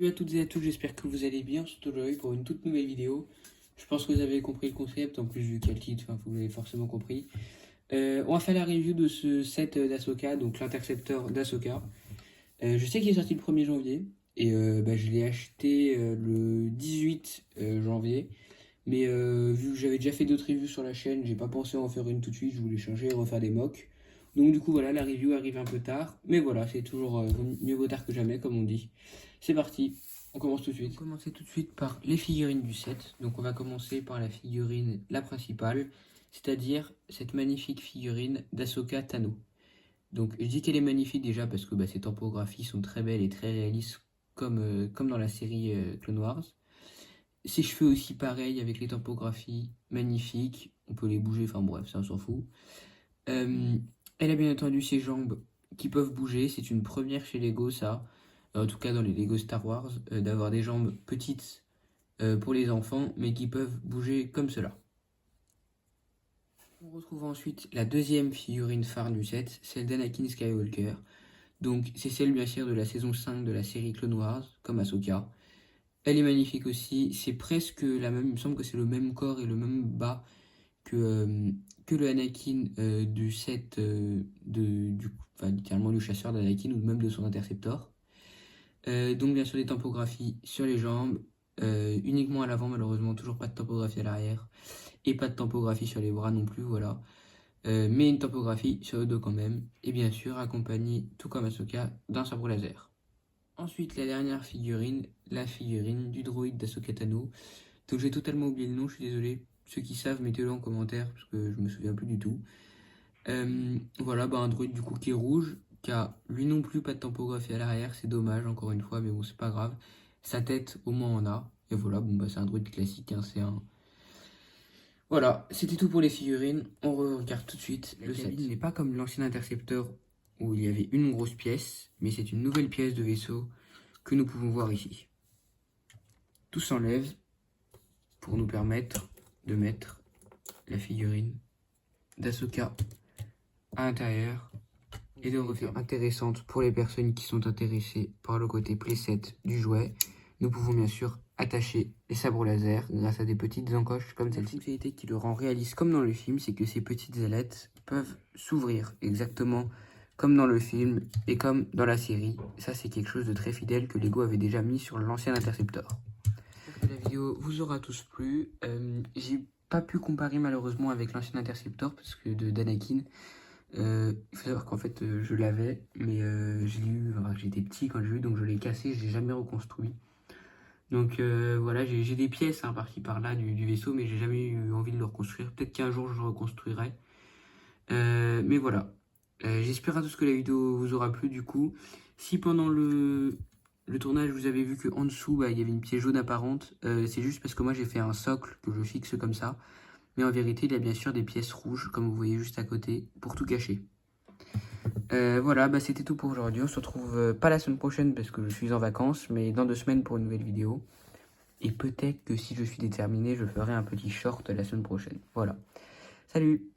Salut à toutes et à tous, j'espère que vous allez bien. On se retrouve aujourd'hui pour une toute nouvelle vidéo. Je pense que vous avez compris le concept, en plus vu qu'il y a le titre, vous l'avez forcément compris. On va faire la review de ce set d'Ahsoka, donc l'intercepteur d'Ahsoka. Je sais qu'il est sorti le 1er janvier, et je l'ai acheté le 18 janvier. Mais vu que j'avais déjà fait d'autres reviews sur la chaîne, j'ai pas pensé à en faire une tout de suite, je voulais changer et refaire des mocks. Donc du coup voilà, la review arrive un peu tard, mais voilà, c'est toujours mieux vaut tard que jamais comme on dit. C'est parti, on commence tout de suite. On va commencer tout de suite par les figurines du set. Donc on va commencer par la figurine la principale, c'est-à-dire cette magnifique figurine d'Ahsoka Tano. Donc je dis qu'elle est magnifique déjà parce que ses typographies sont très belles et très réalistes comme dans la série Clone Wars. Ses cheveux aussi pareil avec les typographies magnifiques, on peut les bouger, enfin bref, ça on s'en fout. Elle a bien entendu ses jambes qui peuvent bouger, c'est une première chez Lego ça, en tout cas dans les Lego Star Wars, d'avoir des jambes petites pour les enfants, mais qui peuvent bouger comme cela. On retrouve ensuite la deuxième figurine phare du set, celle d'Anakin Skywalker. Donc c'est celle bien sûr de la saison 5 de la série Clone Wars, comme Ahsoka. Elle est magnifique aussi, c'est presque la même, il me semble que c'est le même corps et le même bas que le Anakin du set littéralement du chasseur d'Anakin ou même de son interceptor. Donc bien sûr des typographies sur les jambes, uniquement à l'avant malheureusement, toujours pas de typographie à l'arrière et pas de typographie sur les bras non plus, voilà. Mais une typographie sur le dos quand même, et bien sûr accompagnée, tout comme Ahsoka, d'un sabre laser. Ensuite, la dernière figurine, la figurine du droïde d'Ahsoka Tano. Donc j'ai totalement oublié le nom, je suis désolé. Ceux qui savent, mettez-le en commentaire, parce que je me souviens plus du tout. Voilà, un droïde du coup qui est rouge, qui a lui non plus pas de typographie à l'arrière, c'est dommage encore une fois, mais bon c'est pas grave. Sa tête au moins en a, et voilà, c'est un droïde classique, hein, c'est un... Voilà, c'était tout pour les figurines, on regarde tout de suite. Le set n'est pas comme l'ancien intercepteur où il y avait une grosse pièce, mais c'est une nouvelle pièce de vaisseau que nous pouvons voir ici. Tout s'enlève pour nous permettre de mettre la figurine d'Ahsoka à l'intérieur et de refaire intéressante pour les personnes qui sont intéressées par le côté playset du jouet. Nous pouvons bien sûr attacher les sabres laser grâce à des petites encoches comme celle-ci. La fonctionnalité qui le rend réaliste comme dans le film, c'est que ces petites ailettes peuvent s'ouvrir exactement comme dans le film et comme dans la série. Ça c'est quelque chose de très fidèle que Lego avait déjà mis sur l'ancien Interceptor. J'espère que la vidéo vous aura tous plu. J'ai pas pu comparer malheureusement avec l'ancien Interceptor parce que d'Anakin. Il faut savoir qu'en fait je l'avais, mais j'étais petit quand je l'ai eu, donc je l'ai cassé, je l'ai jamais reconstruit. Donc voilà, j'ai des pièces par-ci par-là du vaisseau, mais j'ai jamais eu envie de le reconstruire. Peut-être qu'un jour je le reconstruirai. Mais voilà. J'espère à tous que la vidéo vous aura plu du coup. Si pendant le tournage vous avez vu qu'en dessous il y avait une pièce jaune apparente, c'est juste parce que moi j'ai fait un socle que je fixe comme ça. Mais en vérité, il y a bien sûr des pièces rouges, comme vous voyez juste à côté, pour tout cacher. Voilà, c'était tout pour aujourd'hui. On se retrouve pas la semaine prochaine parce que je suis en vacances, mais dans 2 semaines pour une nouvelle vidéo. Et peut-être que si je suis déterminé, je ferai un petit short la semaine prochaine. Voilà. Salut!